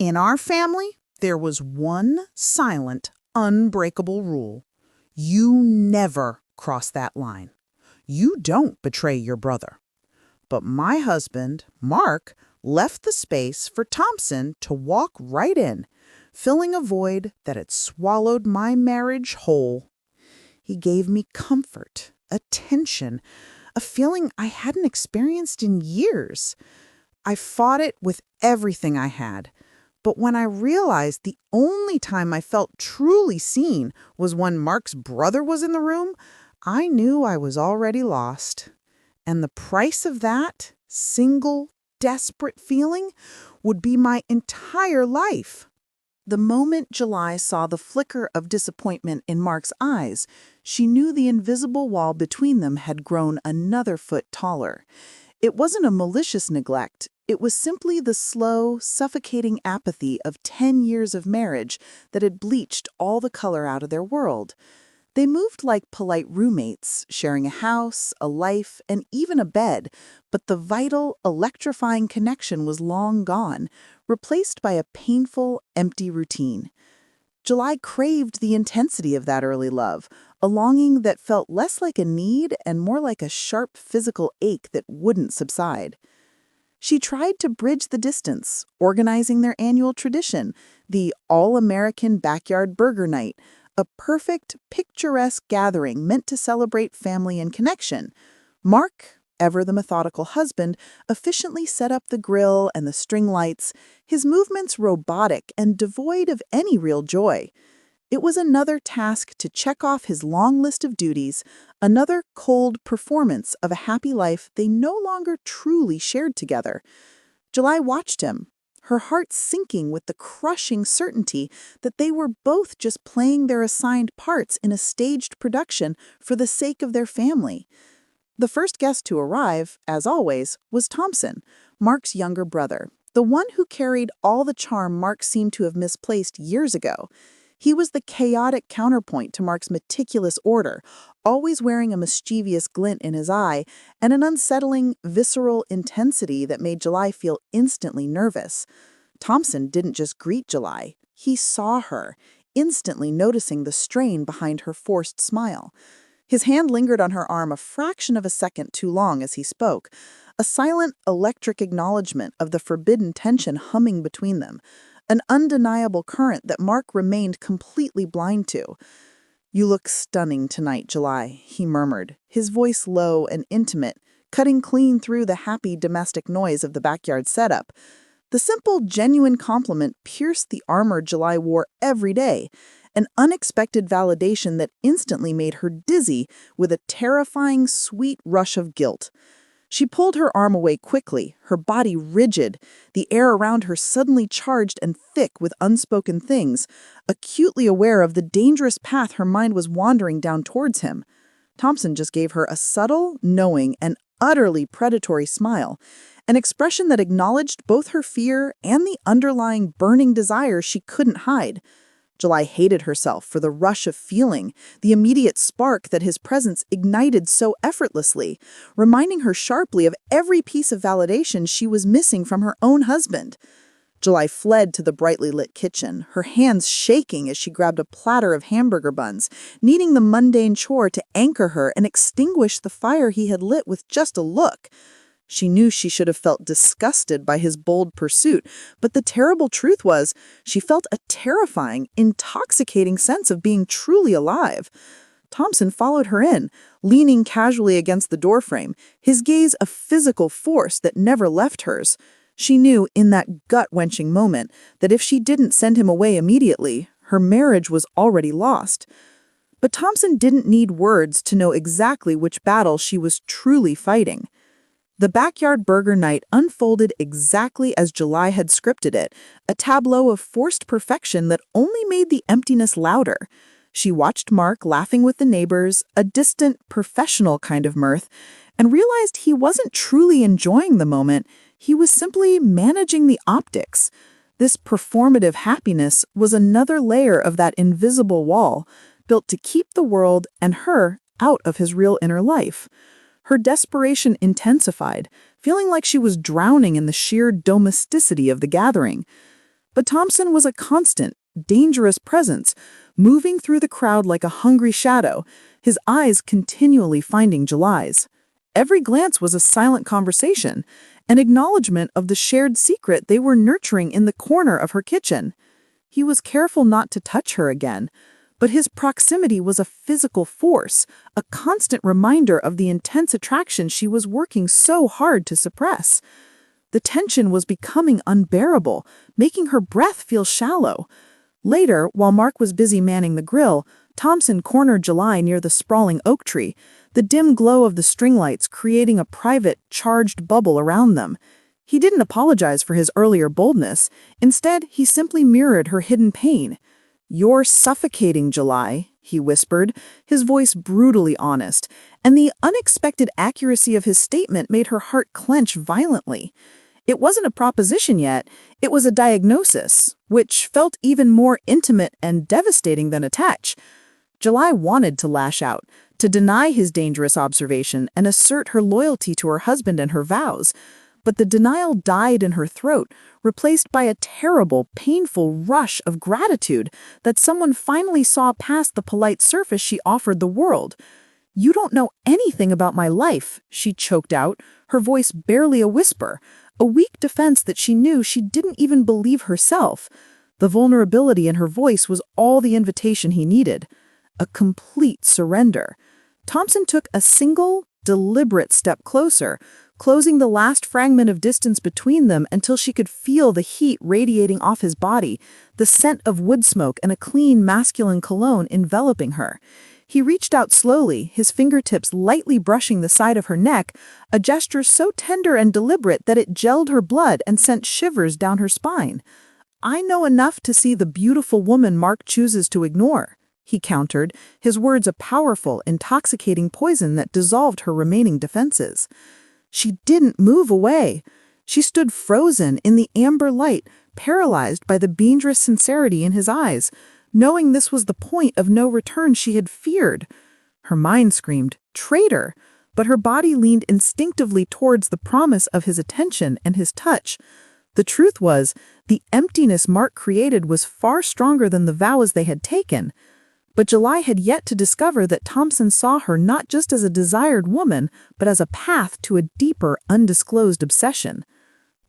In our family, there was one silent, unbreakable rule. You never cross that line. You don't betray your brother. But my husband, Mark, left the space for Tompson to walk right in, filling a void that had swallowed my marriage whole. He gave me comfort, attention, a feeling I hadn't experienced in years. I fought it with everything I had. But when I realized the only time I felt truly seen was when Mark's brother was in the room, I knew I was already lost. And the price of that single, desperate feeling would be my entire life. The moment July saw the flicker of disappointment in Mark's eyes, she knew the invisible wall between them had grown another foot taller. It wasn't a malicious neglect. It was simply the slow, suffocating apathy of 10 years of marriage that had bleached all the color out of their world. They moved like polite roommates, sharing a house, a life, and even a bed, but the vital, electrifying connection was long gone, replaced by a painful, empty routine. July craved the intensity of that early love, a longing that felt less like a need and more like a sharp physical ache that wouldn't subside. She tried to bridge the distance, organizing their annual tradition, the all-American backyard burger night, a perfect, picturesque gathering meant to celebrate family and connection. Mark, ever the methodical husband, efficiently set up the grill and the string lights, his movements robotic and devoid of any real joy. It was another task to check off his long list of duties, another cold performance of a happy life they no longer truly shared together. July watched him, her heart sinking with the crushing certainty that they were both just playing their assigned parts in a staged production for the sake of their family. The first guest to arrive, as always, was Tompson, Mark's younger brother, the one who carried all the charm Mark seemed to have misplaced years ago. He was the chaotic counterpoint to Mark's meticulous order, always wearing a mischievous glint in his eye and an unsettling, visceral intensity that made July feel instantly nervous. Tompson didn't just greet July, he saw her, instantly noticing the strain behind her forced smile. His hand lingered on her arm a fraction of a second too long as he spoke, a silent, electric acknowledgement of the forbidden tension humming between them, an undeniable current that Mark remained completely blind to. "You look stunning tonight, July," he murmured, his voice low and intimate, cutting clean through the happy domestic noise of the backyard setup. The simple, genuine compliment pierced the armor July wore every day, an unexpected validation that instantly made her dizzy with a terrifying, sweet rush of guilt. She pulled her arm away quickly, her body rigid, the air around her suddenly charged and thick with unspoken things, acutely aware of the dangerous path her mind was wandering down towards him. Tompson just gave her a subtle, knowing, and utterly predatory smile, an expression that acknowledged both her fear and the underlying burning desire she couldn't hide. July hated herself for the rush of feeling, the immediate spark that his presence ignited so effortlessly, reminding her sharply of every piece of validation she was missing from her own husband. July fled to the brightly lit kitchen, her hands shaking as she grabbed a platter of hamburger buns, needing the mundane chore to anchor her and extinguish the fire he had lit with just a look. She knew she should have felt disgusted by his bold pursuit, but the terrible truth was, she felt a terrifying, intoxicating sense of being truly alive. Tompson followed her in, leaning casually against the doorframe, his gaze a physical force that never left hers. She knew in that gut-wrenching moment that if she didn't send him away immediately, her marriage was already lost. But Tompson didn't need words to know exactly which battle she was truly fighting. The backyard burger night unfolded exactly as July had scripted it, a tableau of forced perfection that only made the emptiness louder. She watched Mark laughing with the neighbors, a distant, professional kind of mirth, and realized he wasn't truly enjoying the moment, he was simply managing the optics. This performative happiness was another layer of that invisible wall, built to keep the world and her out of his real inner life. Her desperation intensified, feeling like she was drowning in the sheer domesticity of the gathering. But Tompson was a constant, dangerous presence, moving through the crowd like a hungry shadow, his eyes continually finding July's. Every glance was a silent conversation, an acknowledgement of the shared secret they were nurturing in the corner of her kitchen. He was careful not to touch her again, but his proximity was a physical force, a constant reminder of the intense attraction she was working so hard to suppress. The tension was becoming unbearable, making her breath feel shallow. Later, while Mark was busy manning the grill, Tompson cornered July near the sprawling oak tree, the dim glow of the string lights creating a private, charged bubble around them. He didn't apologize for his earlier boldness. Instead, he simply mirrored her hidden pain. "You're suffocating, July," he whispered, his voice brutally honest, and the unexpected accuracy of his statement made her heart clench violently. It wasn't a proposition yet, it was a diagnosis, which felt even more intimate and devastating than a touch. July wanted to lash out, to deny his dangerous observation and assert her loyalty to her husband and her vows. But the denial died in her throat, replaced by a terrible, painful rush of gratitude that someone finally saw past the polite surface she offered the world. "You don't know anything about my life," she choked out, her voice barely a whisper, a weak defense that she knew she didn't even believe herself. The vulnerability in her voice was all the invitation he needed. A complete surrender. Tompson took a single, deliberate step closer, closing the last fragment of distance between them until she could feel the heat radiating off his body, the scent of wood smoke and a clean, masculine cologne enveloping her. He reached out slowly, his fingertips lightly brushing the side of her neck, a gesture so tender and deliberate that it gelled her blood and sent shivers down her spine. "I know enough to see the beautiful woman Mark chooses to ignore," he countered, his words a powerful, intoxicating poison that dissolved her remaining defenses. She didn't move away. She stood frozen in the amber light, paralyzed by the dangerous sincerity in his eyes, knowing this was the point of no return she had feared. Her mind screamed, "Traitor!" but her body leaned instinctively towards the promise of his attention and his touch. The truth was, the emptiness Mark created was far stronger than the vows they had taken. But July had yet to discover that Tompson saw her not just as a desired woman, but as a path to a deeper, undisclosed obsession.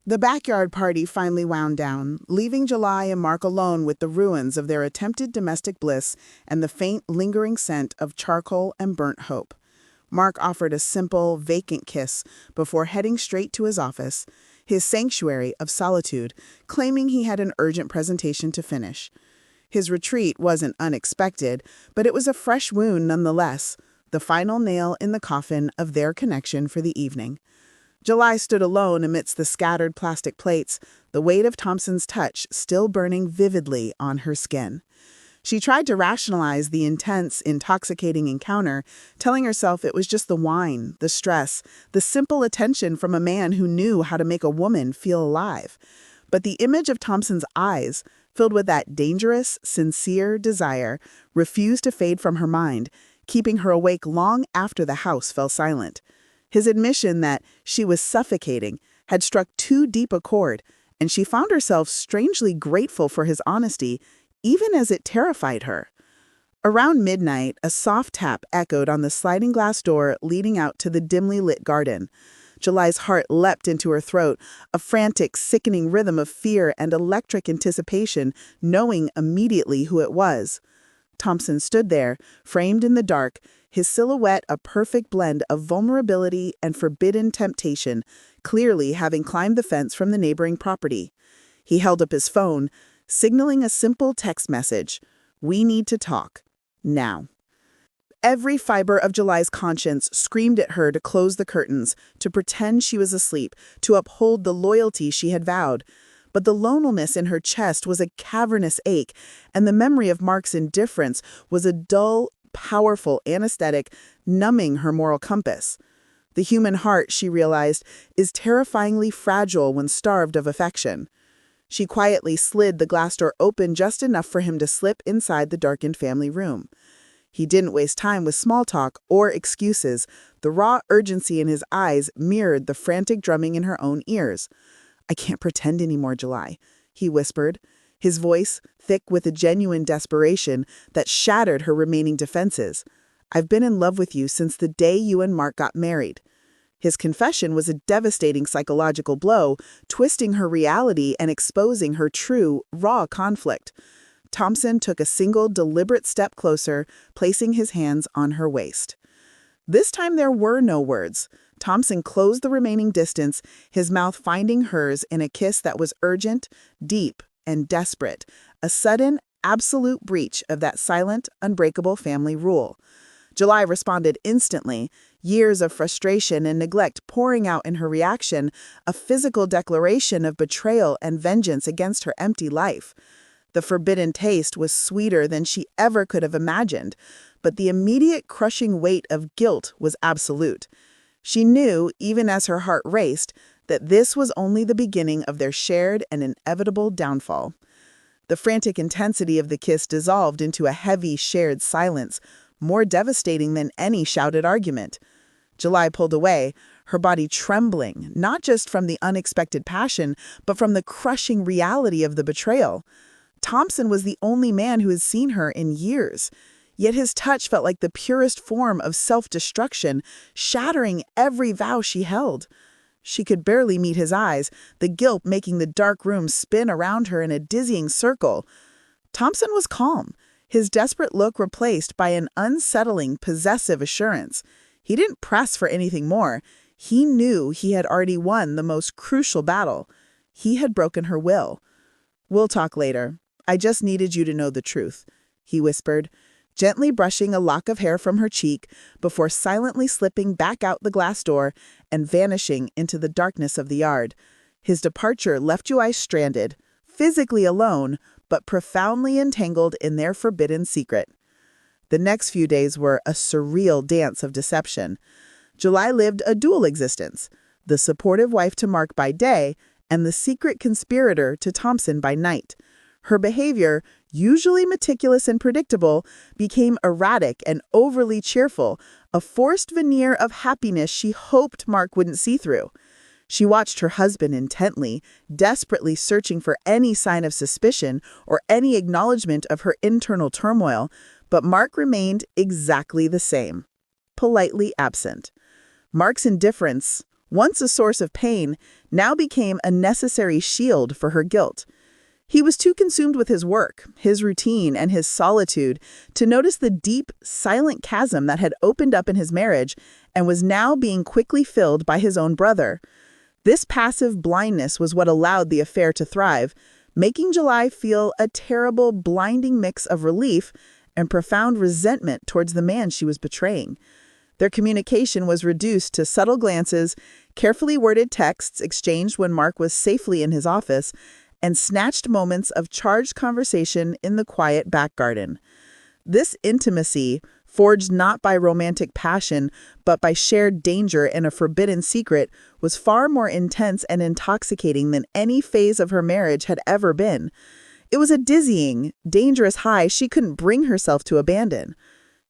The backyard party finally wound down, leaving July and Mark alone with the ruins of their attempted domestic bliss and the faint, lingering scent of charcoal and burnt hope. Mark offered a simple, vacant kiss before heading straight to his office, his sanctuary of solitude, claiming he had an urgent presentation to finish. His retreat wasn't unexpected, but it was a fresh wound nonetheless, the final nail in the coffin of their connection for the evening. July stood alone amidst the scattered plastic plates, the weight of Tompson's touch still burning vividly on her skin. She tried to rationalize the intense, intoxicating encounter, telling herself it was just the wine, the stress, the simple attention from a man who knew how to make a woman feel alive. But the image of Tompson's eyes, filled with that dangerous, sincere desire, refused to fade from her mind, keeping her awake long after the house fell silent. His admission that she was suffocating had struck too deep a chord, and she found herself strangely grateful for his honesty, even as it terrified her. Around midnight, a soft tap echoed on the sliding glass door leading out to the dimly lit garden. July's heart leapt into her throat, a frantic, sickening rhythm of fear and electric anticipation, knowing immediately who it was. Tompson stood there, framed in the dark, his silhouette a perfect blend of vulnerability and forbidden temptation, clearly having climbed the fence from the neighboring property. He held up his phone, signaling a simple text message, "We need to talk. Now." Every fiber of July's conscience screamed at her to close the curtains, to pretend she was asleep, to uphold the loyalty she had vowed. But the loneliness in her chest was a cavernous ache, and the memory of Mark's indifference was a dull, powerful anesthetic numbing her moral compass. The human heart, she realized, is terrifyingly fragile when starved of affection. She quietly slid the glass door open just enough for him to slip inside the darkened family room. He didn't waste time with small talk or excuses. The raw urgency in his eyes mirrored the frantic drumming in her own ears. "I can't pretend anymore, July. he whispered, his voice thick with a genuine desperation that shattered her remaining defenses. "I've been in love with you since the day you and Mark got married." His confession was a devastating psychological blow, twisting her reality and exposing her true, raw conflict. Tompson took a single, deliberate step closer, placing his hands on her waist. This time there were no words. Tompson closed the remaining distance, his mouth finding hers in a kiss that was urgent, deep, and desperate, a sudden, absolute breach of that silent, unbreakable family rule. July responded instantly, years of frustration and neglect pouring out in her reaction, a physical declaration of betrayal and vengeance against her empty life. The forbidden taste was sweeter than she ever could have imagined, but the immediate crushing weight of guilt was absolute. She knew, even as her heart raced, that this was only the beginning of their shared and inevitable downfall. The frantic intensity of the kiss dissolved into a heavy, shared silence, more devastating than any shouted argument. July pulled away, her body trembling, not just from the unexpected passion, but from the crushing reality of the betrayal. Tompson was the only man who had seen her in years, yet his touch felt like the purest form of self-destruction, shattering every vow she held. She could barely meet his eyes, the guilt making the dark room spin around her in a dizzying circle. Tompson was calm, his desperate look replaced by an unsettling, possessive assurance. He didn't press for anything more. He knew he had already won the most crucial battle. He had broken her will. "We'll talk later. I just needed you to know the truth," he whispered, gently brushing a lock of hair from her cheek before silently slipping back out the glass door and vanishing into the darkness of the yard. His departure left July stranded, physically alone, but profoundly entangled in their forbidden secret. The next few days were a surreal dance of deception. July lived a dual existence, the supportive wife to Mark by day and the secret conspirator to Tompson by night. Her behavior, usually meticulous and predictable, became erratic and overly cheerful, a forced veneer of happiness she hoped Mark wouldn't see through. She watched her husband intently, desperately searching for any sign of suspicion or any acknowledgement of her internal turmoil, but Mark remained exactly the same, politely absent. Mark's indifference, once a source of pain, now became a necessary shield for her guilt. He was too consumed with his work, his routine, and his solitude to notice the deep, silent chasm that had opened up in his marriage and was now being quickly filled by his own brother. This passive blindness was what allowed the affair to thrive, making July feel a terrible, blinding mix of relief and profound resentment towards the man she was betraying. Their communication was reduced to subtle glances, carefully worded texts exchanged when Mark was safely in his office, and snatched moments of charged conversation in the quiet back garden. This intimacy, forged not by romantic passion, but by shared danger and a forbidden secret, was far more intense and intoxicating than any phase of her marriage had ever been. It was a dizzying, dangerous high she couldn't bring herself to abandon.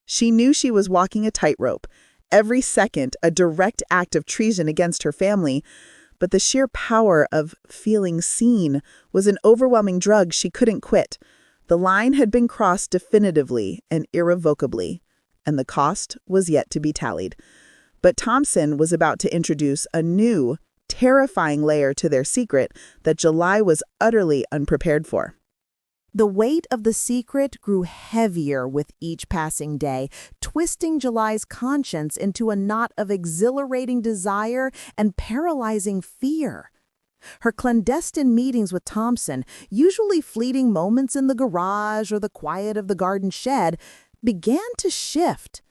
She knew she was walking a tightrope, every second a direct act of treason against her family, but the sheer power of feeling seen was an overwhelming drug she couldn't quit. The line had been crossed definitively and irrevocably, and the cost was yet to be tallied. But Tompson was about to introduce a new, terrifying layer to their secret that July was utterly unprepared for. The weight of the secret grew heavier with each passing day, twisting July's conscience into a knot of exhilarating desire and paralyzing fear. Her clandestine meetings with Tompson, usually fleeting moments in the garage or the quiet of the garden shed, began to shift.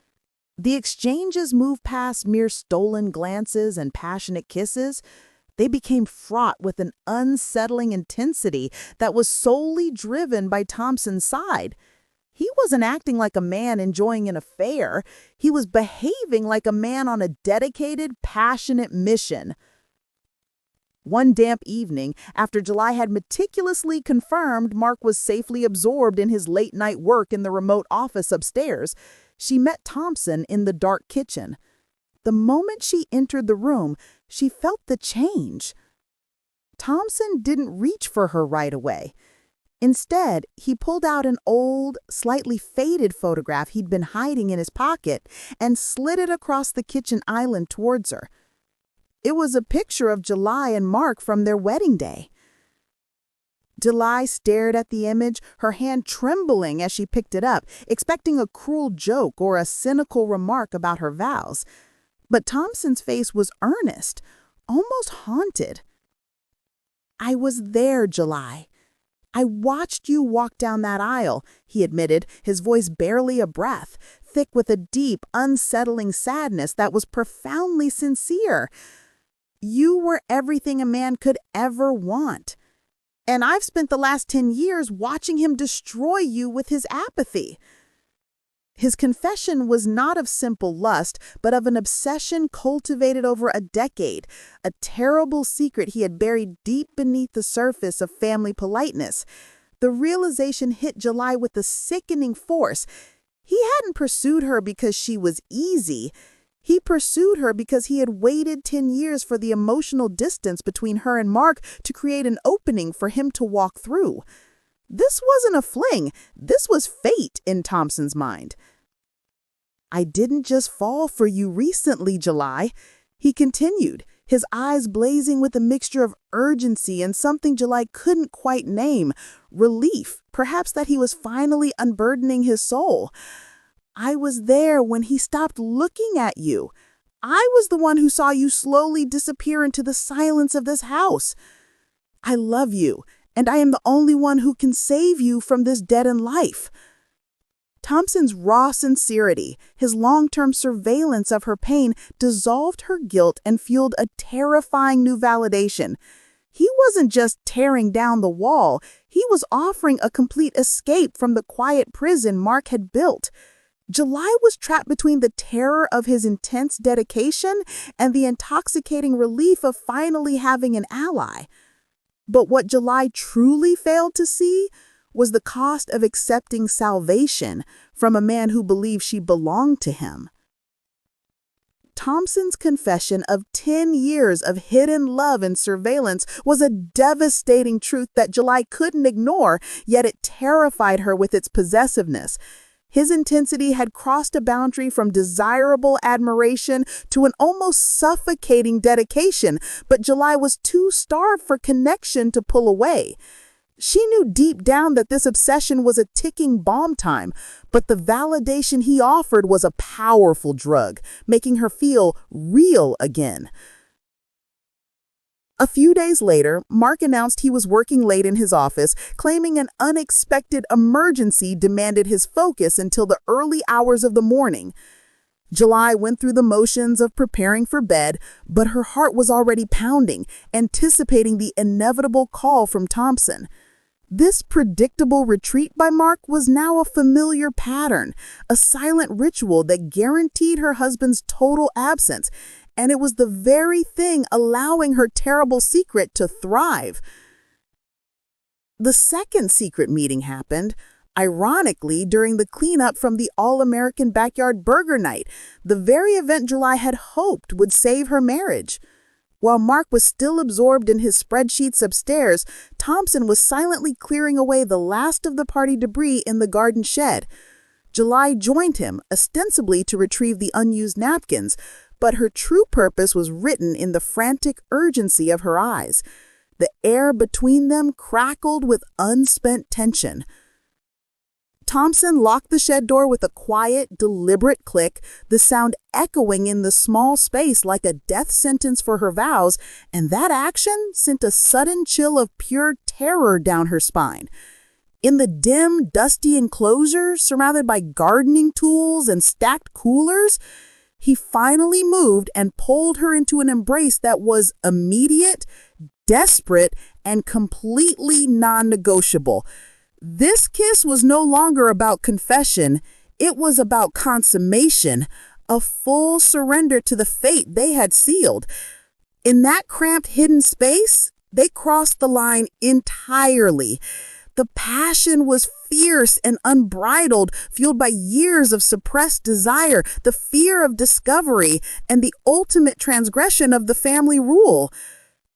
The exchanges moved past mere stolen glances and passionate kisses. They became fraught with an unsettling intensity that was solely driven by Tompson's side. He wasn't acting like a man enjoying an affair. He was behaving like a man on a dedicated, passionate mission. One damp evening, after July had meticulously confirmed Mark was safely absorbed in his late-night work in the remote office upstairs, she met Tompson in the dark kitchen. The moment she entered the room, she felt the change. Tompson didn't reach for her right away. Instead, he pulled out an old, slightly faded photograph he'd been hiding in his pocket and slid it across the kitchen island towards her. It was a picture of July and Mark from their wedding day. July stared at the image, her hand trembling as she picked it up, expecting a cruel joke or a cynical remark about her vows. But Tompson's face was earnest, almost haunted. "I was there, July. I watched you walk down that aisle," he admitted, his voice barely a breath, thick with a deep, unsettling sadness that was profoundly sincere. "You were everything a man could ever want. And I've spent the last 10 years watching him destroy you with his apathy." His confession was not of simple lust, but of an obsession cultivated over a decade, a terrible secret he had buried deep beneath the surface of family politeness. The realization hit July with a sickening force. He hadn't pursued her because she was easy. He pursued her because he had waited 10 years for the emotional distance between her and Mark to create an opening for him to walk through. This wasn't a fling. This was fate in Tompson's mind. "I didn't just fall for you recently, July," he continued, his eyes blazing with a mixture of urgency and something July couldn't quite name, relief, perhaps that he was finally unburdening his soul. "I was there when he stopped looking at you. I was the one who saw you slowly disappear into the silence of this house. I love you, and I am the only one who can save you from this dead-end life." Tompson's raw sincerity, his long-term surveillance of her pain, dissolved her guilt and fueled a terrifying new validation. He wasn't just tearing down the wall, he was offering a complete escape from the quiet prison Mark had built. July was trapped between the terror of his intense dedication and the intoxicating relief of finally having an ally. But what July truly failed to see was the cost of accepting salvation from a man who believed she belonged to him. Tompson's confession of 10 years of hidden love and surveillance was a devastating truth that July couldn't ignore, yet it terrified her with its possessiveness. His intensity had crossed a boundary from desirable admiration to an almost suffocating dedication, but July was too starved for connection to pull away. She knew deep down that this obsession was a ticking bomb time, but the validation he offered was a powerful drug, making her feel real again. A few days later, Mark announced he was working late in his office, claiming an unexpected emergency demanded his focus until the early hours of the morning. July went through the motions of preparing for bed, but her heart was already pounding, anticipating the inevitable call from Tompson. This predictable retreat by Mark was now a familiar pattern, a silent ritual that guaranteed her husband's total absence, and it was the very thing allowing her terrible secret to thrive. The second secret meeting happened, ironically, during the cleanup from the All-American Backyard Burger Night, the very event July had hoped would save her marriage. While Mark was still absorbed in his spreadsheets upstairs, Tompson was silently clearing away the last of the party debris in the garden shed. July joined him, ostensibly to retrieve the unused napkins, but her true purpose was written in the frantic urgency of her eyes. The air between them crackled with unspent tension. Tompson locked the shed door with a quiet, deliberate click, the sound echoing in the small space like a death sentence for her vows, and that action sent a sudden chill of pure terror down her spine. In the dim, dusty enclosure, surrounded by gardening tools and stacked coolers, he finally moved and pulled her into an embrace that was immediate, desperate, and completely non-negotiable. This kiss was no longer about confession, it was about consummation, a full surrender to the fate they had sealed. In that cramped, hidden space, they crossed the line entirely. The passion was fierce and unbridled, fueled by years of suppressed desire, the fear of discovery, and the ultimate transgression of the family rule.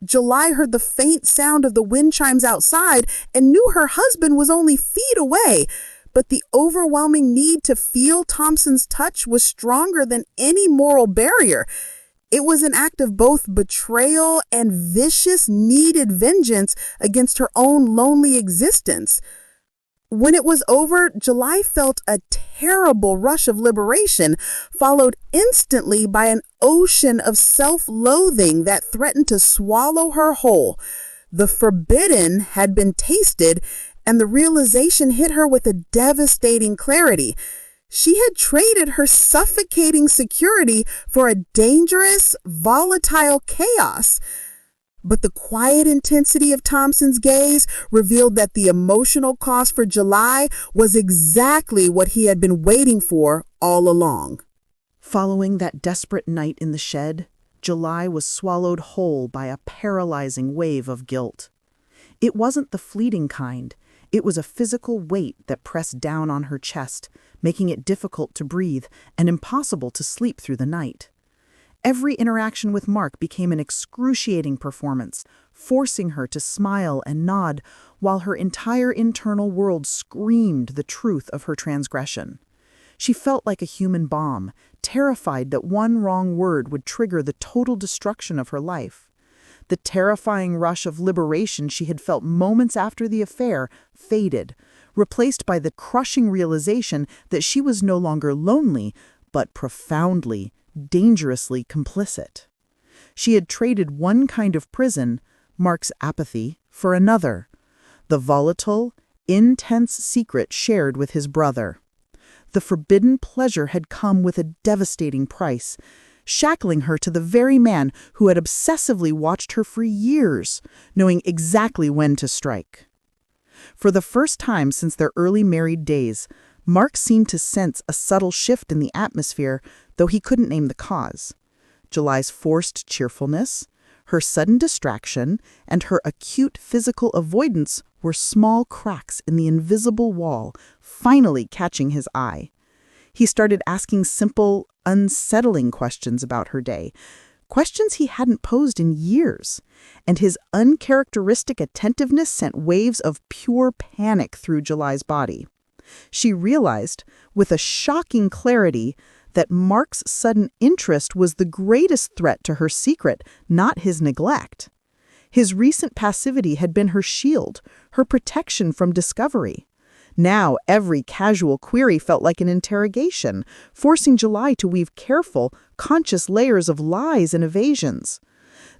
July heard the faint sound of the wind chimes outside and knew her husband was only feet away. But the overwhelming need to feel Tompson's touch was stronger than any moral barrier. It was an act of both betrayal and vicious, needed vengeance against her own lonely existence. When it was over, July felt a terrible rush of liberation, followed instantly by an ocean of self-loathing that threatened to swallow her whole. The forbidden had been tasted, and the realization hit her with a devastating clarity. She had traded her suffocating security for a dangerous, volatile chaos. But the quiet intensity of Tompson's gaze revealed that the emotional cost for July was exactly what he had been waiting for all along. Following that desperate night in the shed, July was swallowed whole by a paralyzing wave of guilt. It wasn't the fleeting kind. It was a physical weight that pressed down on her chest, making it difficult to breathe and impossible to sleep through the night. Every interaction with Mark became an excruciating performance, forcing her to smile and nod while her entire internal world screamed the truth of her transgression. She felt like a human bomb, terrified that one wrong word would trigger the total destruction of her life. The terrifying rush of liberation she had felt moments after the affair faded, replaced by the crushing realization that she was no longer lonely, but profoundly, dangerously complicit. She had traded one kind of prison, Mark's apathy, for another, the volatile, intense secret shared with his brother. The forbidden pleasure had come with a devastating price, shackling her to the very man who had obsessively watched her for years, knowing exactly when to strike. For the first time since their early married days, Mark seemed to sense a subtle shift in the atmosphere, though he couldn't name the cause. July's forced cheerfulness, her sudden distraction, and her acute physical avoidance were small cracks in the invisible wall, finally catching his eye. He started asking simple, unsettling questions about her day, questions he hadn't posed in years, and his uncharacteristic attentiveness sent waves of pure panic through July's body. She realized, with a shocking clarity, that Mark's sudden interest was the greatest threat to her secret, not his neglect. His recent passivity had been her shield, her protection from discovery. Now every casual query felt like an interrogation, forcing July to weave careful, conscious layers of lies and evasions.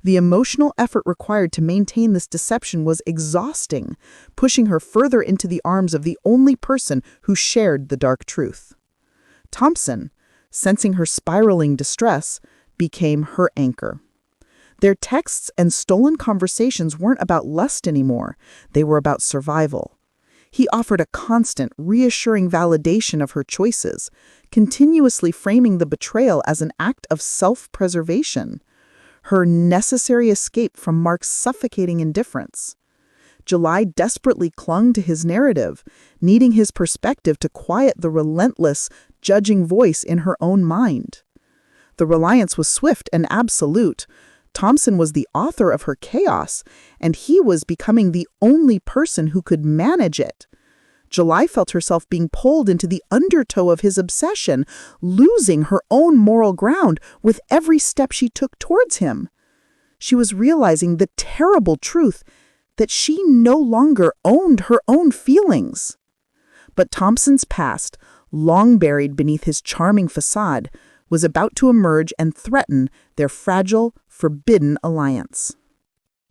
The emotional effort required to maintain this deception was exhausting, pushing her further into the arms of the only person who shared the dark truth. Tompson, sensing her spiraling distress, became her anchor. Their texts and stolen conversations weren't about lust anymore. They were about survival. He offered a constant, reassuring validation of her choices, continuously framing the betrayal as an act of self-preservation, her necessary escape from Mark's suffocating indifference. July desperately clung to his narrative, needing his perspective to quiet the relentless, judging voice in her own mind. The reliance was swift and absolute. Tompson was the author of her chaos, and he was becoming the only person who could manage it. July felt herself being pulled into the undertow of his obsession, losing her own moral ground with every step she took towards him. She was realizing the terrible truth that she no longer owned her own feelings. But Tompson's past, long buried beneath his charming facade, was about to emerge and threaten their fragile, forbidden alliance.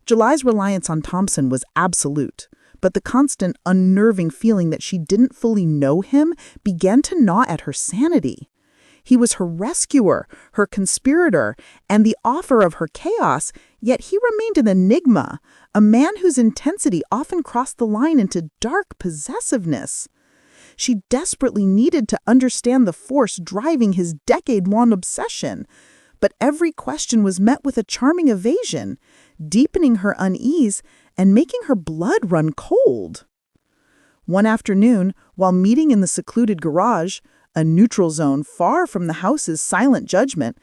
July's reliance on Tompson was absolute, but the constant, unnerving feeling that she didn't fully know him began to gnaw at her sanity. He was her rescuer, her conspirator, and the author of her chaos, yet he remained an enigma, a man whose intensity often crossed the line into dark possessiveness. She desperately needed to understand the force driving his decade-long obsession, but every question was met with a charming evasion, deepening her unease and making her blood run cold. One afternoon, while meeting in the secluded garage, a neutral zone far from the house's silent judgment,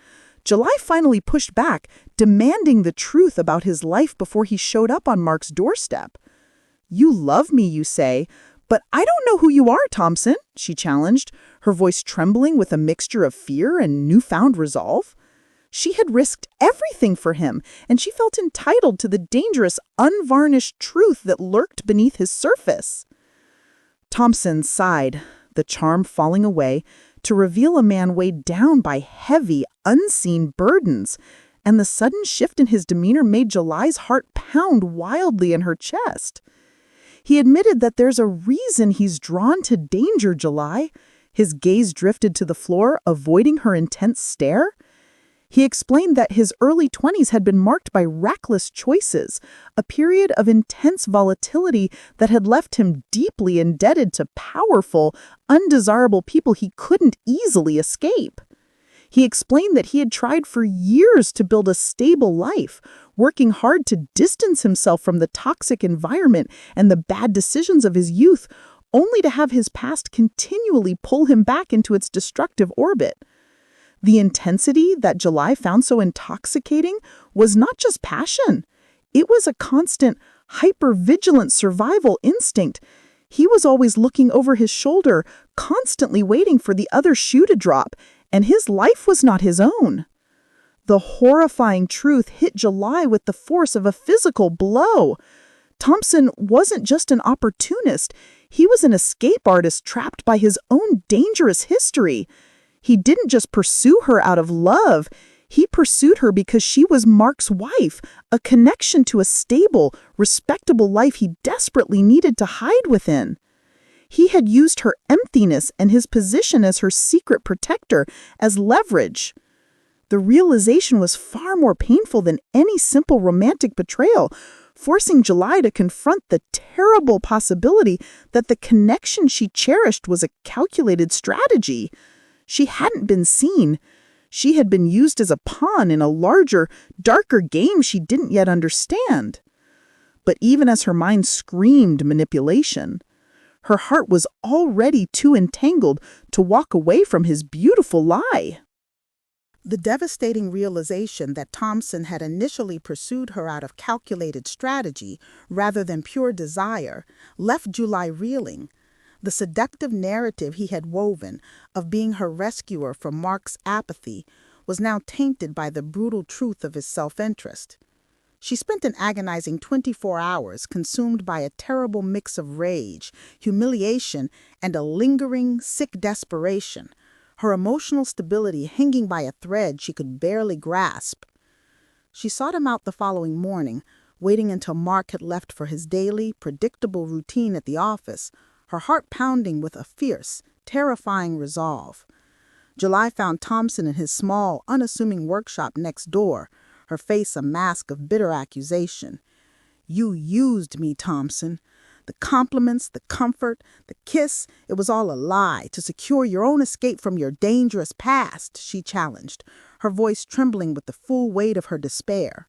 July finally pushed back, demanding the truth about his life before he showed up on Mark's doorstep. "You love me, you say, but I don't know who you are, Tompson," she challenged, her voice trembling with a mixture of fear and newfound resolve. She had risked everything for him, and she felt entitled to the dangerous, unvarnished truth that lurked beneath his surface. Tompson sighed, the charm falling away, to reveal a man weighed down by heavy, unseen burdens, and the sudden shift in his demeanor made July's heart pound wildly in her chest. He admitted that there's a reason he's drawn to danger, July. His gaze drifted to the floor, avoiding her intense stare. He explained that his early 20s had been marked by reckless choices, a period of intense volatility that had left him deeply indebted to powerful, undesirable people he couldn't easily escape. He explained that he had tried for years to build a stable life, working hard to distance himself from the toxic environment and the bad decisions of his youth, only to have his past continually pull him back into its destructive orbit. The intensity that July found so intoxicating was not just passion. It was a constant, hyper-vigilant survival instinct. He was always looking over his shoulder, constantly waiting for the other shoe to drop, and his life was not his own. The horrifying truth hit July with the force of a physical blow. Tompson wasn't just an opportunist. He was an escape artist trapped by his own dangerous history. He didn't just pursue her out of love. He pursued her because she was Mark's wife, a connection to a stable, respectable life he desperately needed to hide within. He had used her emptiness and his position as her secret protector as leverage. The realization was far more painful than any simple romantic betrayal, forcing July to confront the terrible possibility that the connection she cherished was a calculated strategy. She hadn't been seen. She had been used as a pawn in a larger, darker game she didn't yet understand. But even as her mind screamed manipulation, her heart was already too entangled to walk away from his beautiful lie. The devastating realization that Tompson had initially pursued her out of calculated strategy rather than pure desire left July reeling. The seductive narrative he had woven of being her rescuer from Mark's apathy was now tainted by the brutal truth of his self-interest. She spent an agonizing 24 hours consumed by a terrible mix of rage, humiliation, and a lingering, sick desperation, her emotional stability hanging by a thread she could barely grasp. She sought him out the following morning, waiting until Mark had left for his daily, predictable routine at the office, her heart pounding with a fierce, terrifying resolve. July found Tompson in his small, unassuming workshop next door, her face a mask of bitter accusation. "You used me, Tompson. The compliments, the comfort, the kiss, it was all a lie to secure your own escape from your dangerous past," she challenged, her voice trembling with the full weight of her despair.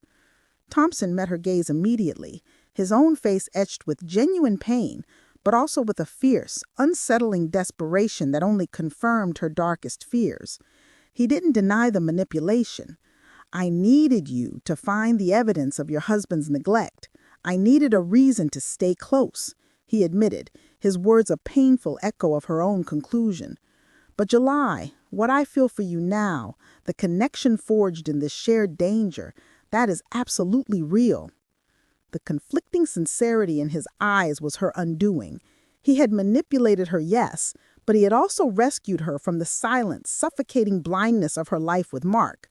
Tompson met her gaze immediately, his own face etched with genuine pain, but also with a fierce, unsettling desperation that only confirmed her darkest fears. He didn't deny the manipulation. "I needed you to find the evidence of your husband's neglect. I needed a reason to stay close," he admitted, his words a painful echo of her own conclusion. "But July, what I feel for you now, the connection forged in this shared danger, that is absolutely real." The conflicting sincerity in his eyes was her undoing. He had manipulated her, yes, but he had also rescued her from the silent, suffocating blindness of her life with Mark.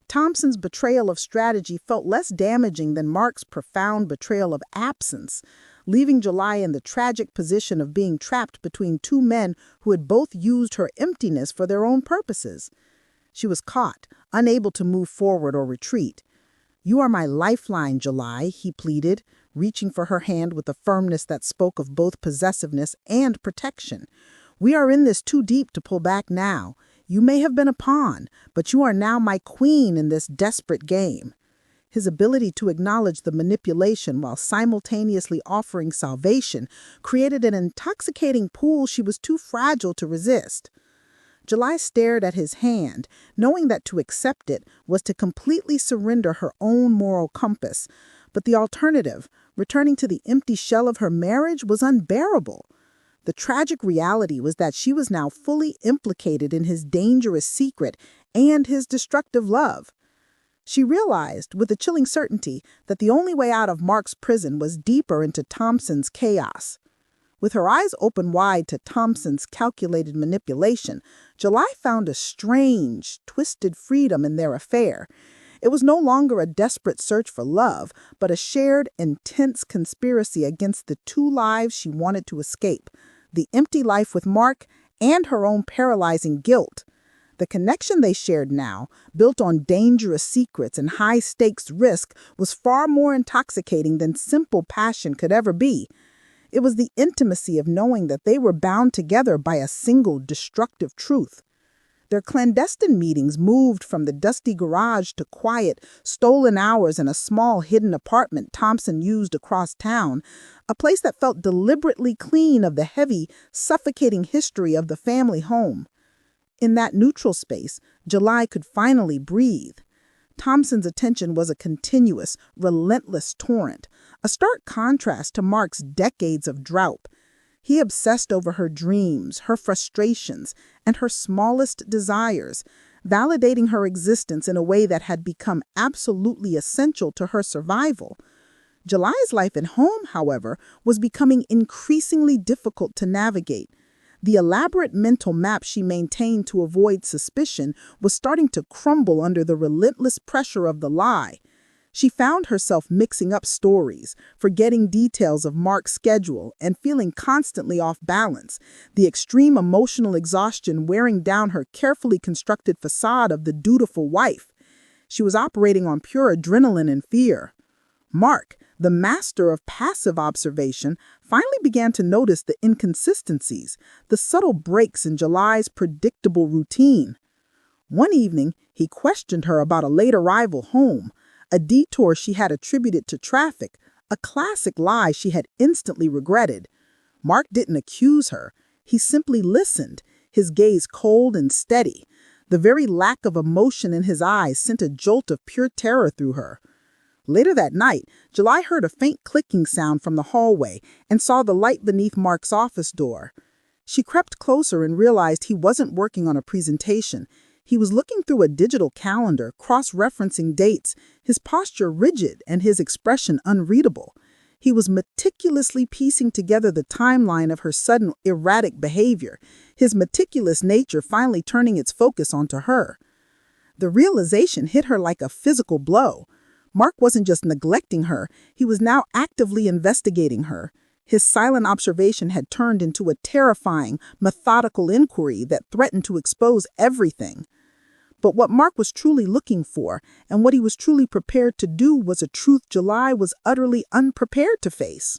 Tompson's betrayal of strategy felt less damaging than Mark's profound betrayal of absence, leaving July in the tragic position of being trapped between two men who had both used her emptiness for their own purposes. She was caught, unable to move forward or retreat. "You are my lifeline, July," he pleaded, reaching for her hand with a firmness that spoke of both possessiveness and protection. "We are in this too deep to pull back now. You may have been a pawn, but you are now my queen in this desperate game." His ability to acknowledge the manipulation while simultaneously offering salvation created an intoxicating pool she was too fragile to resist. July stared at his hand, knowing that to accept it was to completely surrender her own moral compass. But the alternative, returning to the empty shell of her marriage, was unbearable. The tragic reality was that she was now fully implicated in his dangerous secret and his destructive love. She realized, with a chilling certainty, that the only way out of Mark's prison was deeper into Tompson's chaos. With her eyes open wide to Tompson's calculated manipulation, July found a strange, twisted freedom in their affair. It was no longer a desperate search for love, but a shared, intense conspiracy against the two lives she wanted to escape: the empty life with Mark and her own paralyzing guilt. The connection they shared now, built on dangerous secrets and high-stakes risk, was far more intoxicating than simple passion could ever be. It was the intimacy of knowing that they were bound together by a single destructive truth. Their clandestine meetings moved from the dusty garage to quiet, stolen hours in a small hidden apartment Tompson used across town, a place that felt deliberately clean of the heavy, suffocating history of the family home. In that neutral space, July could finally breathe. Tompson's attention was a continuous, relentless torrent, a stark contrast to Mark's decades of drought. He obsessed over her dreams, her frustrations, and her smallest desires, validating her existence in a way that had become absolutely essential to her survival. July's life at home, however, was becoming increasingly difficult to navigate. The elaborate mental map she maintained to avoid suspicion was starting to crumble under the relentless pressure of the lie. She found herself mixing up stories, forgetting details of Mark's schedule, and feeling constantly off balance, the extreme emotional exhaustion wearing down her carefully constructed facade of the dutiful wife. She was operating on pure adrenaline and fear. Mark, the master of passive observation, finally began to notice the inconsistencies, the subtle breaks in July's predictable routine. One evening, he questioned her about a late arrival home, a detour she had attributed to traffic, a classic lie she had instantly regretted. Mark didn't accuse her. He simply listened, his gaze cold and steady. The very lack of emotion in his eyes sent a jolt of pure terror through her. Later that night, July heard a faint clicking sound from the hallway and saw the light beneath Mark's office door. She crept closer and realized he wasn't working on a presentation. He was looking through a digital calendar, cross-referencing dates, his posture rigid and his expression unreadable. He was meticulously piecing together the timeline of her sudden erratic behavior, his meticulous nature finally turning its focus onto her. The realization hit her like a physical blow. Mark wasn't just neglecting her, he was now actively investigating her. His silent observation had turned into a terrifying, methodical inquiry that threatened to expose everything. But what Mark was truly looking for, and what he was truly prepared to do, was a truth July was utterly unprepared to face.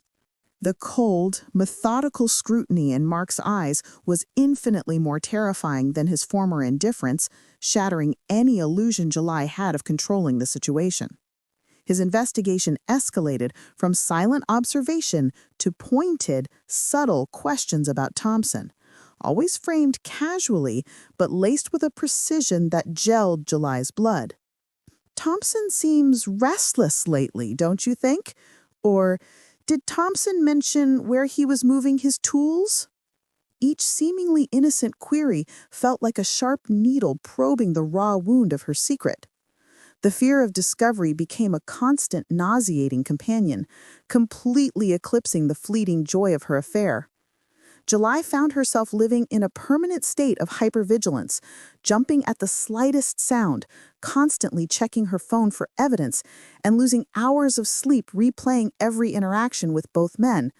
The cold, methodical scrutiny in Mark's eyes was infinitely more terrifying than his former indifference, shattering any illusion July had of controlling the situation. His investigation escalated from silent observation to pointed, subtle questions about Tompson, always framed casually but laced with a precision that gelled July's blood. "Tompson seems restless lately, don't you think? Or did Tompson mention where he was moving his tools?" Each seemingly innocent query felt like a sharp needle probing the raw wound of her secret. The fear of discovery became a constant nauseating companion, completely eclipsing the fleeting joy of her affair. July found herself living in a permanent state of hypervigilance, jumping at the slightest sound, constantly checking her phone for evidence, and losing hours of sleep replaying every interaction with both men.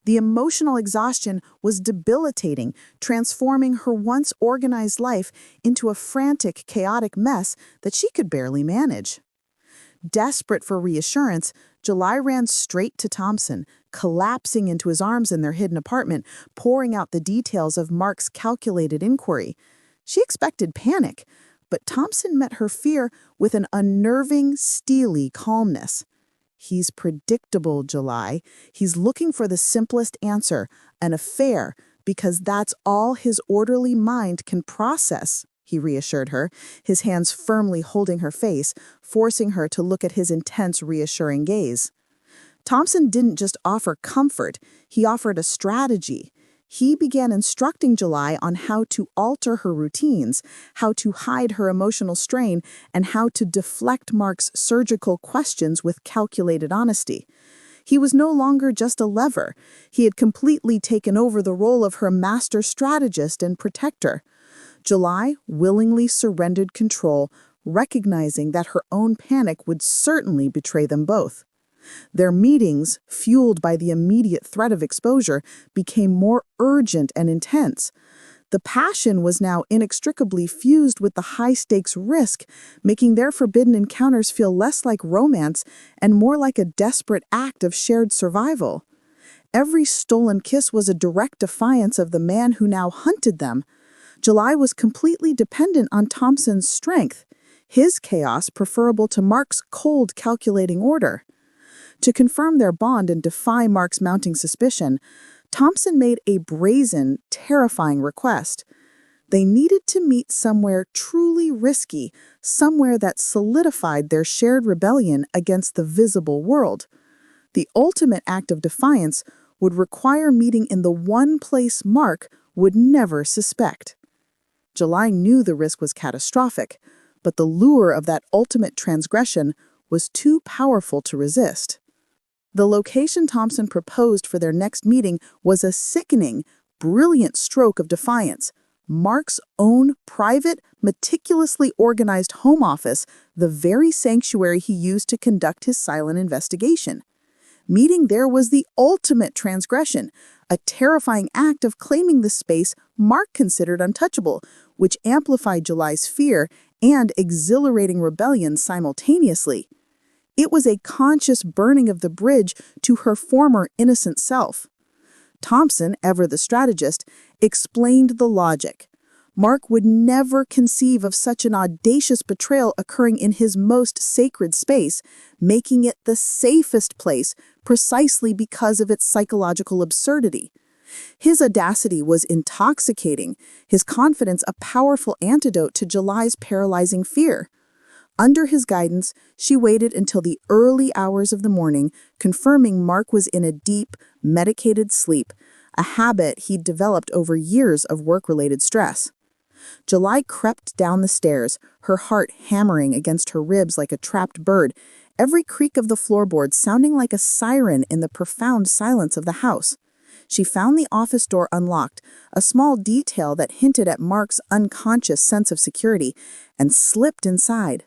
The emotional exhaustion was debilitating, transforming her once organized life into a frantic, chaotic mess that she could barely manage. Desperate for reassurance, July ran straight to Tompson, collapsing into his arms in their hidden apartment, pouring out the details of Mark's calculated inquiry. She expected panic, but Tompson met her fear with an unnerving, steely calmness. "He's predictable, July. He's looking for the simplest answer, an affair, Because that's all his orderly mind can process, he reassured her, his hands firmly holding her face, forcing her to look at his intense, reassuring gaze. Tompson didn't just offer comfort, he offered a strategy. He began instructing July on how to alter her routines, how to hide her emotional strain, and how to deflect Mark's surgical questions with calculated honesty. He was no longer just a lever. He had completely taken over the role of her master strategist and protector. July willingly surrendered control, recognizing that her own panic would certainly betray them both. Their meetings, fueled by the immediate threat of exposure, became more urgent and intense. The passion was now inextricably fused with the high-stakes risk, making their forbidden encounters feel less like romance and more like a desperate act of shared survival. Every stolen kiss was a direct defiance of the man who now hunted them. July was completely dependent on Tompson's strength, his chaos preferable to Mark's cold, calculating order. To confirm their bond and defy Mark's mounting suspicion, Tompson made a brazen, terrifying request. They needed to meet somewhere truly risky, somewhere that solidified their shared rebellion against the visible world. The ultimate act of defiance would require meeting in the one place Mark would never suspect. July knew the risk was catastrophic, but the lure of that ultimate transgression was too powerful to resist. The location Tompson proposed for their next meeting was a sickening, brilliant stroke of defiance. Mark's own private, meticulously organized home office, the very sanctuary he used to conduct his silent investigation. Meeting there was the ultimate transgression, a terrifying act of claiming the space Mark considered untouchable, which amplified July's fear and exhilarating rebellion simultaneously. It was a conscious burning of the bridge to her former innocent self. Tompson, ever the strategist, explained the logic. Mark would never conceive of such an audacious betrayal occurring in his most sacred space, making it the safest place precisely because of its psychological absurdity. His audacity was intoxicating, his confidence a powerful antidote to July's paralyzing fear. Under his guidance, she waited until the early hours of the morning, confirming Mark was in a deep, medicated sleep, a habit he'd developed over years of work-related stress. July crept down the stairs, her heart hammering against her ribs like a trapped bird, every creak of the floorboards sounding like a siren in the profound silence of the house. She found the office door unlocked, a small detail that hinted at Mark's unconscious sense of security, and slipped inside.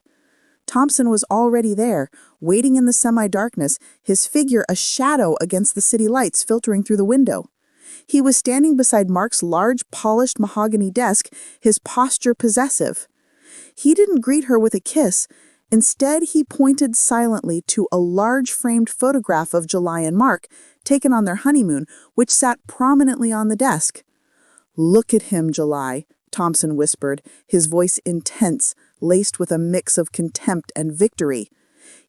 Tompson was already there, waiting in the semi-darkness, his figure a shadow against the city lights filtering through the window. He was standing beside Mark's large, polished mahogany desk, his posture possessive. He didn't greet her with a kiss. Instead, he pointed silently to a large framed photograph of July and Mark, taken on their honeymoon, which sat prominently on the desk. "Look at him, July," Tompson whispered, his voice intense, laced with a mix of contempt and victory.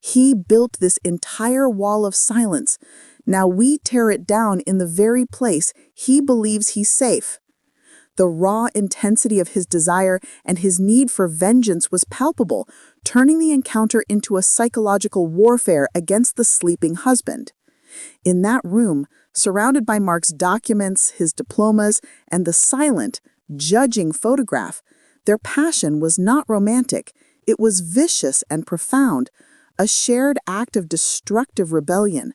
"He built this entire wall of silence. Now we tear it down in the very place he believes he's safe." The raw intensity of his desire and his need for vengeance was palpable, turning the encounter into a psychological warfare against the sleeping husband. In that room, surrounded by Mark's documents, his diplomas, and the silent, judging photograph, their passion was not romantic, it was vicious and profound, a shared act of destructive rebellion.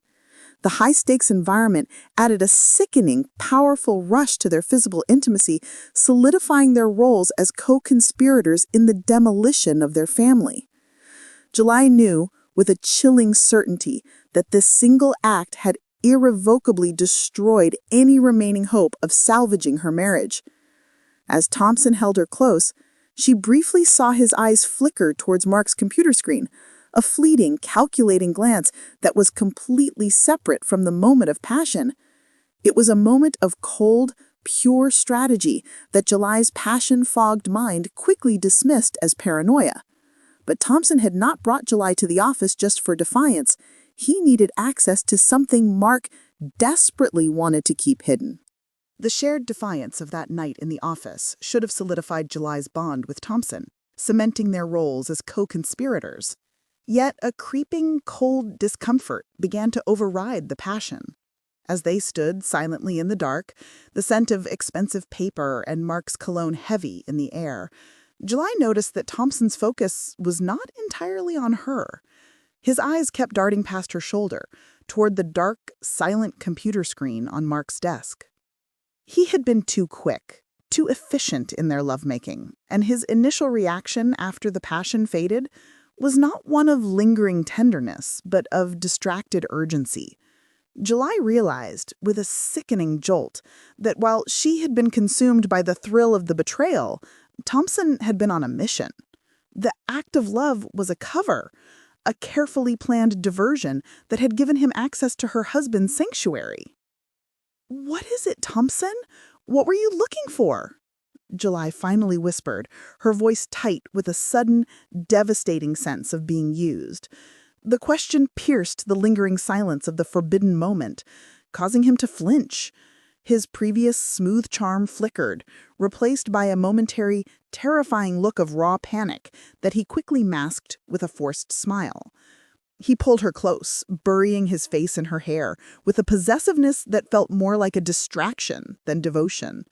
The high-stakes environment added a sickening, powerful rush to their physical intimacy, solidifying their roles as co-conspirators in the demolition of their family. July knew, with a chilling certainty, that this single act had irrevocably destroyed any remaining hope of salvaging her marriage. As Tompson held her close, she briefly saw his eyes flicker towards Mark's computer screen, a fleeting, calculating glance that was completely separate from the moment of passion. It was a moment of cold, pure strategy that July's passion-fogged mind quickly dismissed as paranoia. But Tompson had not brought July to the office just for defiance. He needed access to something Mark desperately wanted to keep hidden. The shared defiance of that night in the office should have solidified July's bond with Tompson, cementing their roles as co-conspirators. Yet a creeping, cold discomfort began to override the passion. As they stood silently in the dark, the scent of expensive paper and Mark's cologne heavy in the air, July noticed that Tompson's focus was not entirely on her. His eyes kept darting past her shoulder, toward the dark, silent computer screen on Mark's desk. He had been too quick, too efficient in their lovemaking, and his initial reaction after the passion faded was not one of lingering tenderness, but of distracted urgency. July realized, with a sickening jolt, that while she had been consumed by the thrill of the betrayal, Tompson had been on a mission. The act of love was a cover, a carefully planned diversion that had given him access to her husband's sanctuary. "What is it, Tompson? What were you looking for?" July finally whispered, her voice tight with a sudden, devastating sense of being used. The question pierced the lingering silence of the forbidden moment, causing him to flinch. His previous smooth charm flickered, replaced by a momentary, terrifying look of raw panic that he quickly masked with a forced smile. He pulled her close, burying his face in her hair, with a possessiveness that felt more like a distraction than devotion.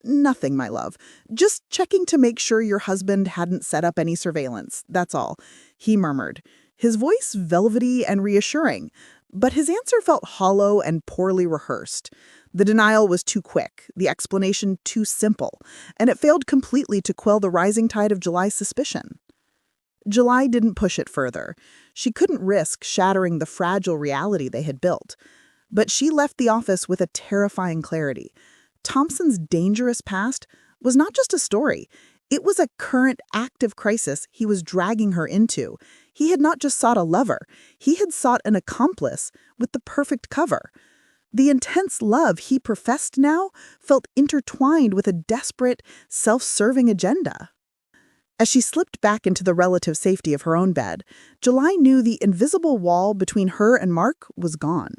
"Nothing, my love. Just checking to make sure your husband hadn't set up any surveillance, that's all," he murmured, his voice velvety and reassuring, but his answer felt hollow and poorly rehearsed. The denial was too quick, the explanation too simple, and it failed completely to quell the rising tide of July's suspicion. July didn't push it further. She couldn't risk shattering the fragile reality they had built. But she left the office with a terrifying clarity. Tompson's dangerous past was not just a story. It was a current active crisis he was dragging her into. He had not just sought a lover. He had sought an accomplice with the perfect cover. The intense love he professed now felt intertwined with a desperate, self-serving agenda. As she slipped back into the relative safety of her own bed, July knew the invisible wall between her and Mark was gone.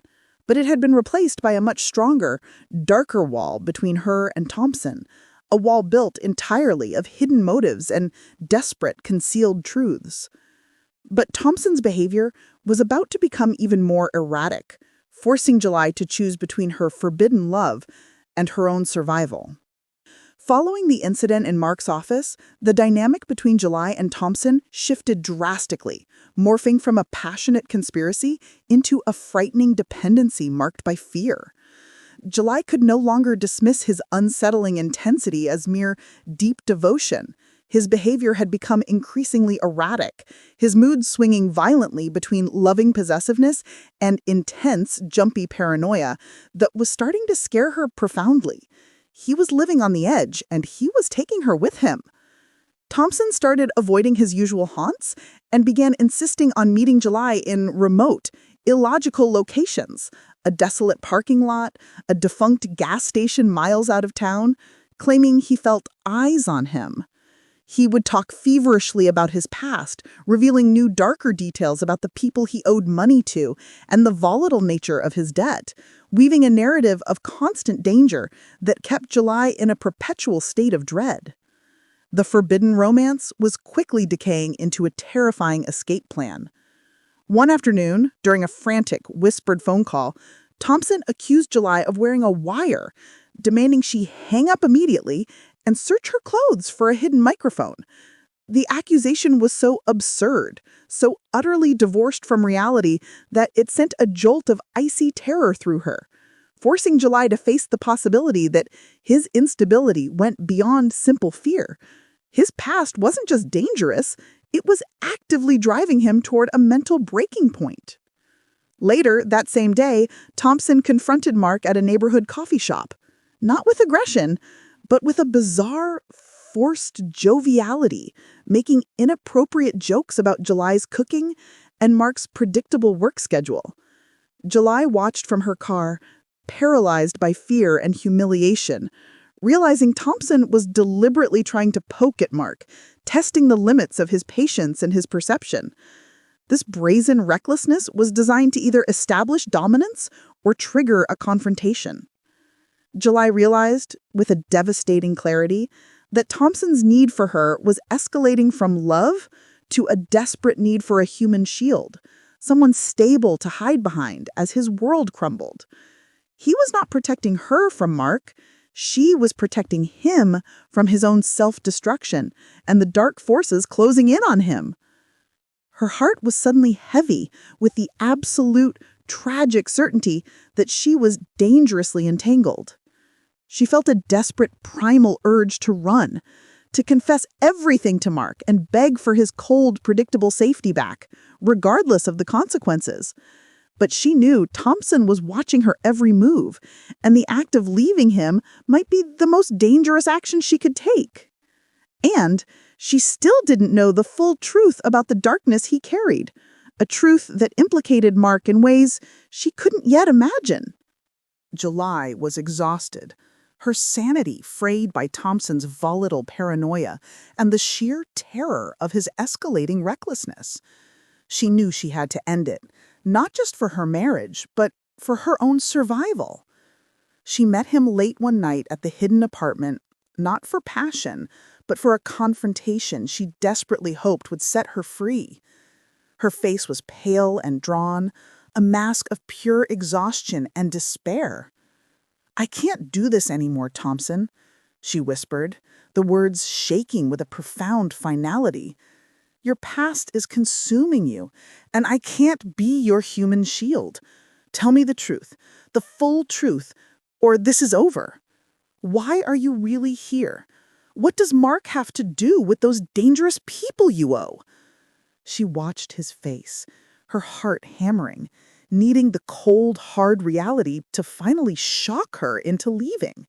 But it had been replaced by a much stronger, darker wall between her and Tompson, a wall built entirely of hidden motives and desperate, concealed truths. But Tompson's behavior was about to become even more erratic, forcing July to choose between her forbidden love and her own survival. Following the incident in Mark's office, the dynamic between July and Tompson shifted drastically, morphing from a passionate conspiracy into a frightening dependency marked by fear. July could no longer dismiss his unsettling intensity as mere deep devotion. His behavior had become increasingly erratic, his mood swinging violently between loving possessiveness and intense, jumpy paranoia that was starting to scare her profoundly. He was living on the edge, and he was taking her with him. Tompson started avoiding his usual haunts and began insisting on meeting July in remote, illogical locations, a desolate parking lot, a defunct gas station miles out of town, claiming he felt eyes on him. He would talk feverishly about his past, revealing new darker details about the people he owed money to and the volatile nature of his debt, weaving a narrative of constant danger that kept July in a perpetual state of dread. The forbidden romance was quickly decaying into a terrifying escape plan. One afternoon, during a frantic, whispered phone call, Tompson accused July of wearing a wire, demanding she hang up immediately and search her clothes for a hidden microphone. The accusation was so absurd, so utterly divorced from reality, that it sent a jolt of icy terror through her, forcing July to face the possibility that his instability went beyond simple fear. His past wasn't just dangerous, it was actively driving him toward a mental breaking point. Later, that same day, Tompson confronted Mark at a neighborhood coffee shop, not with aggression, but with a bizarre, forced joviality, making inappropriate jokes about July's cooking and Mark's predictable work schedule. July watched from her car, paralyzed by fear and humiliation, realizing Tompson was deliberately trying to poke at Mark, testing the limits of his patience and his perception. This brazen recklessness was designed to either establish dominance or trigger a confrontation. July realized, with a devastating clarity, that Tompson's need for her was escalating from love to a desperate need for a human shield, someone stable to hide behind as his world crumbled. He was not protecting her from Mark. She was protecting him from his own self-destruction and the dark forces closing in on him. Her heart was suddenly heavy with the absolute, tragic certainty that she was dangerously entangled. She felt a desperate primal urge to run, to confess everything to Mark and beg for his cold, predictable safety back, regardless of the consequences. But she knew Tompson was watching her every move, and the act of leaving him might be the most dangerous action she could take. And she still didn't know the full truth about the darkness he carried, a truth that implicated Mark in ways she couldn't yet imagine. July was exhausted, her sanity frayed by Tompson's volatile paranoia and the sheer terror of his escalating recklessness. She knew she had to end it, not just for her marriage, but for her own survival. She met him late one night at the hidden apartment, not for passion, but for a confrontation she desperately hoped would set her free. Her face was pale and drawn, a mask of pure exhaustion and despair. "I can't do this anymore, Tompson," she whispered, the words shaking with a profound finality. "Your past is consuming you, and I can't be your human shield. Tell me the truth, the full truth, or this is over. Why are you really here? What does Mark have to do with those dangerous people you owe?" She watched his face, her heart hammering, needing the cold, hard reality to finally shock her into leaving.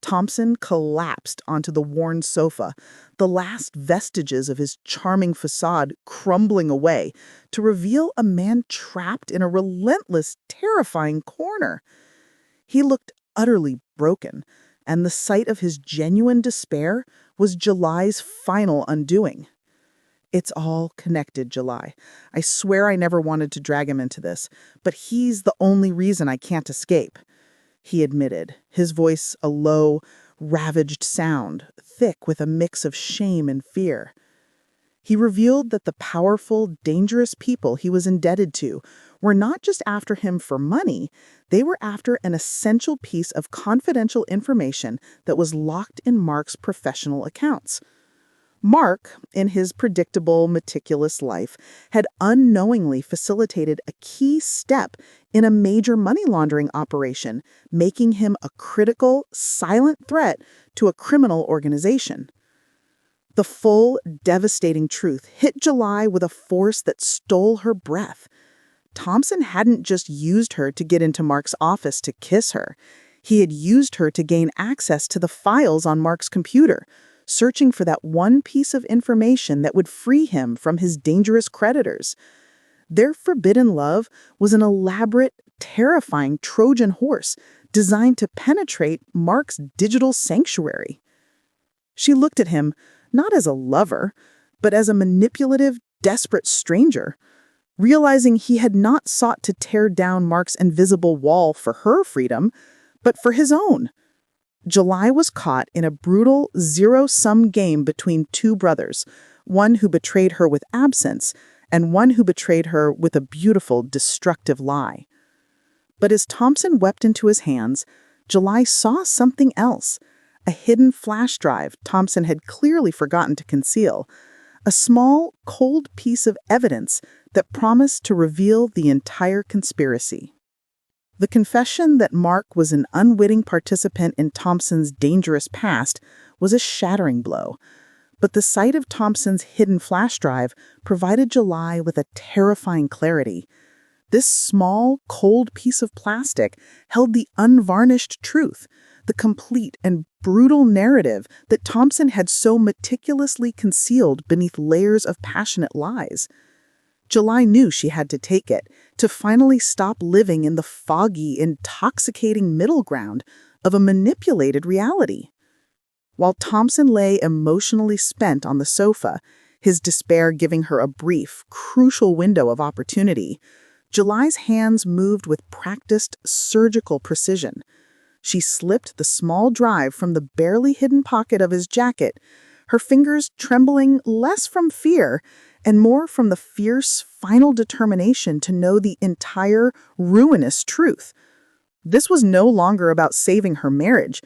Tompson collapsed onto the worn sofa, the last vestiges of his charming facade crumbling away to reveal a man trapped in a relentless, terrifying corner. He looked utterly broken, and the sight of his genuine despair was July's final undoing. "It's all connected, July. I swear I never wanted to drag him into this, but he's the only reason I can't escape," he admitted, his voice a low, ravaged sound, thick with a mix of shame and fear. He revealed that the powerful, dangerous people he was indebted to were not just after him for money, they were after an essential piece of confidential information that was locked in Mark's professional accounts. Mark, in his predictable, meticulous life, had unknowingly facilitated a key step in a major money laundering operation, making him a critical, silent threat to a criminal organization. The full, devastating truth hit July with a force that stole her breath. Tompson hadn't just used her to get into Mark's office to kiss her. He had used her to gain access to the files on Mark's computer, searching for that one piece of information that would free him from his dangerous creditors. Their forbidden love was an elaborate, terrifying Trojan horse designed to penetrate Mark's digital sanctuary. She looked at him not as a lover, but as a manipulative, desperate stranger, realizing he had not sought to tear down Mark's invisible wall for her freedom, but for his own. July was caught in a brutal, zero-sum game between two brothers, one who betrayed her with absence and one who betrayed her with a beautiful, destructive lie. But as Tompson wept into his hands, July saw something else, a hidden flash drive Tompson had clearly forgotten to conceal, a small, cold piece of evidence that promised to reveal the entire conspiracy. The confession that Mark was an unwitting participant in Tompson's dangerous past was a shattering blow, but the sight of Tompson's hidden flash drive provided July with a terrifying clarity. This small, cold piece of plastic held the unvarnished truth, the complete and brutal narrative that Tompson had so meticulously concealed beneath layers of passionate lies. July knew she had to take it, to finally stop living in the foggy, intoxicating middle ground of a manipulated reality. While Tompson lay emotionally spent on the sofa, his despair giving her a brief, crucial window of opportunity, July's hands moved with practiced, surgical precision. She slipped the small drive from the barely hidden pocket of his jacket, her fingers trembling less from fear and more from the fierce, final determination to know the entire ruinous truth. This was no longer about saving her marriage.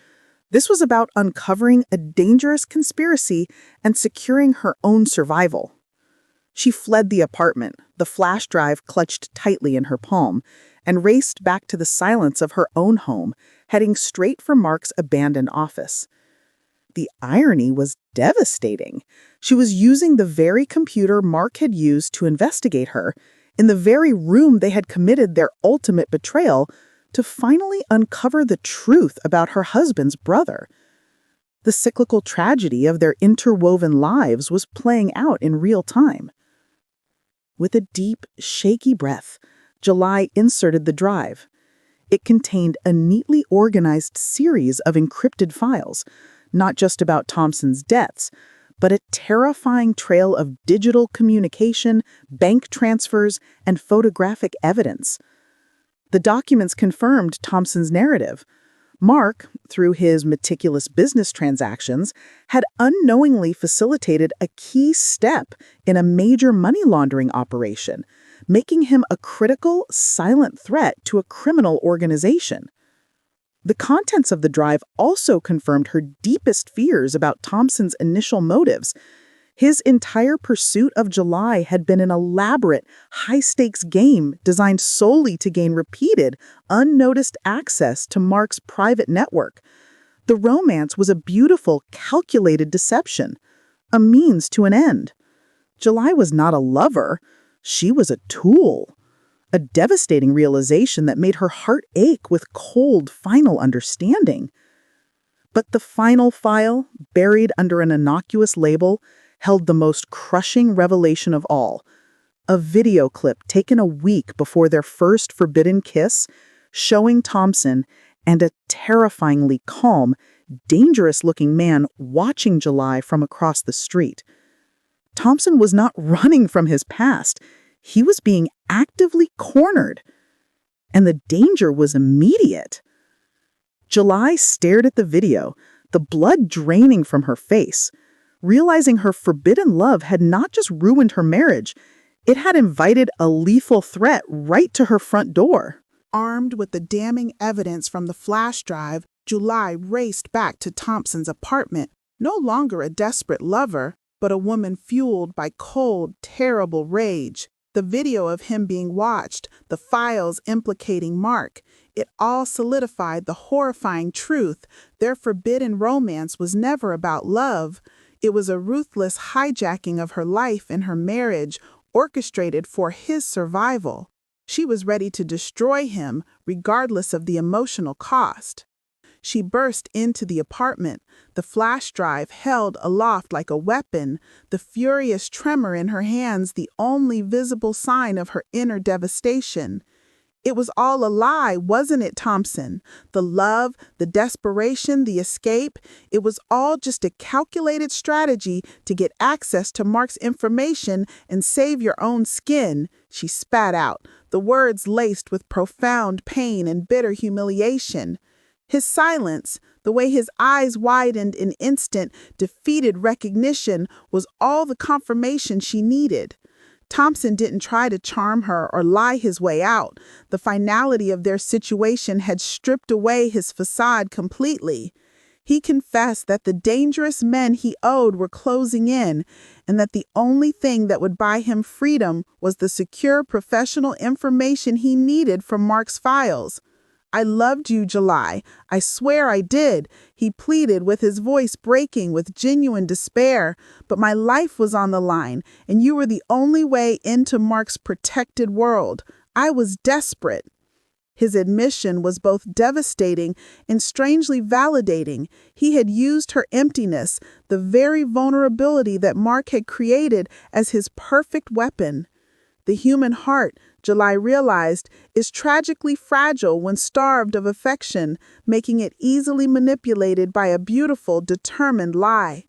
This was about uncovering a dangerous conspiracy and securing her own survival. She fled the apartment, the flash drive clutched tightly in her palm, and raced back to the silence of her own home, heading straight for Mark's abandoned office. The irony was devastating. She was using the very computer Mark had used to investigate her, in the very room they had committed their ultimate betrayal, to finally uncover the truth about her husband's brother. The cyclical tragedy of their interwoven lives was playing out in real time. With a deep, shaky breath, July inserted the drive. It contained a neatly organized series of encrypted files, not just about Tompson's deaths, but a terrifying trail of digital communication, bank transfers, and photographic evidence. The documents confirmed Tompson's narrative. Mark, through his meticulous business transactions, had unknowingly facilitated a key step in a major money laundering operation, making him a critical, silent threat to a criminal organization. The contents of the drive also confirmed her deepest fears about Tompson's initial motives. His entire pursuit of July had been an elaborate, high-stakes game designed solely to gain repeated, unnoticed access to Mark's private network. The romance was a beautiful, calculated deception, a means to an end. July was not a lover. She was a tool. A devastating realization that made her heart ache with cold, final understanding. But the final file, buried under an innocuous label, held the most crushing revelation of all. A video clip taken a week before their first forbidden kiss, showing Tompson and a terrifyingly calm, dangerous-looking man watching July from across the street. Tompson was not running from his past. He was being actively cornered. And the danger was immediate. July stared at the video, the blood draining from her face, realizing her forbidden love had not just ruined her marriage, it had invited a lethal threat right to her front door. Armed with the damning evidence from the flash drive, July raced back to Tompson's apartment, no longer a desperate lover, but a woman fueled by cold, terrible rage. The video of him being watched, the files implicating Mark, it all solidified the horrifying truth. Their forbidden romance was never about love. It was a ruthless hijacking of her life and her marriage, orchestrated for his survival. She was ready to destroy him, regardless of the emotional cost. She burst into the apartment, the flash drive held aloft like a weapon, the furious tremor in her hands the only visible sign of her inner devastation. It was all a lie, wasn't it, Tompson? The love, the desperation, the escape, it was all just a calculated strategy to get access to Mark's information and save your own skin, she spat out, the words laced with profound pain and bitter humiliation. His silence, the way his eyes widened in instant, defeated recognition, was all the confirmation she needed. Tompson didn't try to charm her or lie his way out. The finality of their situation had stripped away his facade completely. He confessed that the dangerous men he owed were closing in, and that the only thing that would buy him freedom was the secure professional information he needed from Mark's files. I loved you, July. I swear I did, he pleaded with his voice breaking with genuine despair. But my life was on the line, and you were the only way into Mark's protected world. I was desperate. His admission was both devastating and strangely validating. He had used her emptiness, the very vulnerability that Mark had created, as his perfect weapon. The human heart, July realized, is tragically fragile when starved of affection, making it easily manipulated by a beautiful, determined lie.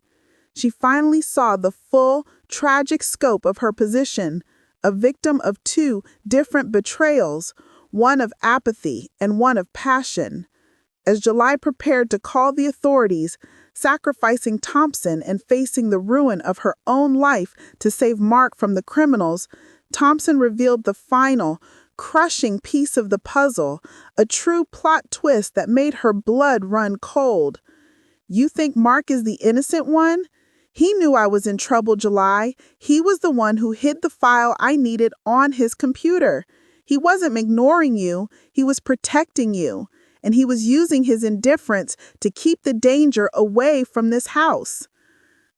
She finally saw the full, tragic scope of her position, a victim of two different betrayals, one of apathy and one of passion. As July prepared to call the authorities, sacrificing Tompson and facing the ruin of her own life to save Mark from the criminals, Tompson revealed the final, crushing piece of the puzzle, a true plot twist that made her blood run cold. "You think Mark is the innocent one? He knew I was in trouble, July. He was the one who hid the file I needed on his computer. He wasn't ignoring you, he was protecting you. And he was using his indifference to keep the danger away from this house."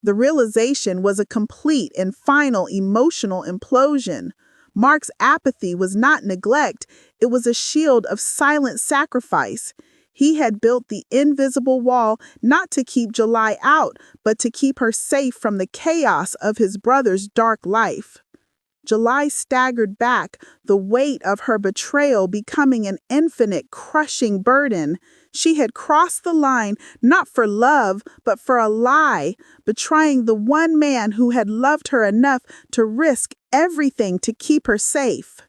The realization was a complete and final emotional implosion. Mark's apathy was not neglect, it was a shield of silent sacrifice. He had built the invisible wall not to keep July out, but to keep her safe from the chaos of his brother's dark life. July staggered back, the weight of her betrayal becoming an infinite, crushing burden. She had crossed the line not for love, but for a lie, betraying the one man who had loved her enough to risk everything to keep her safe.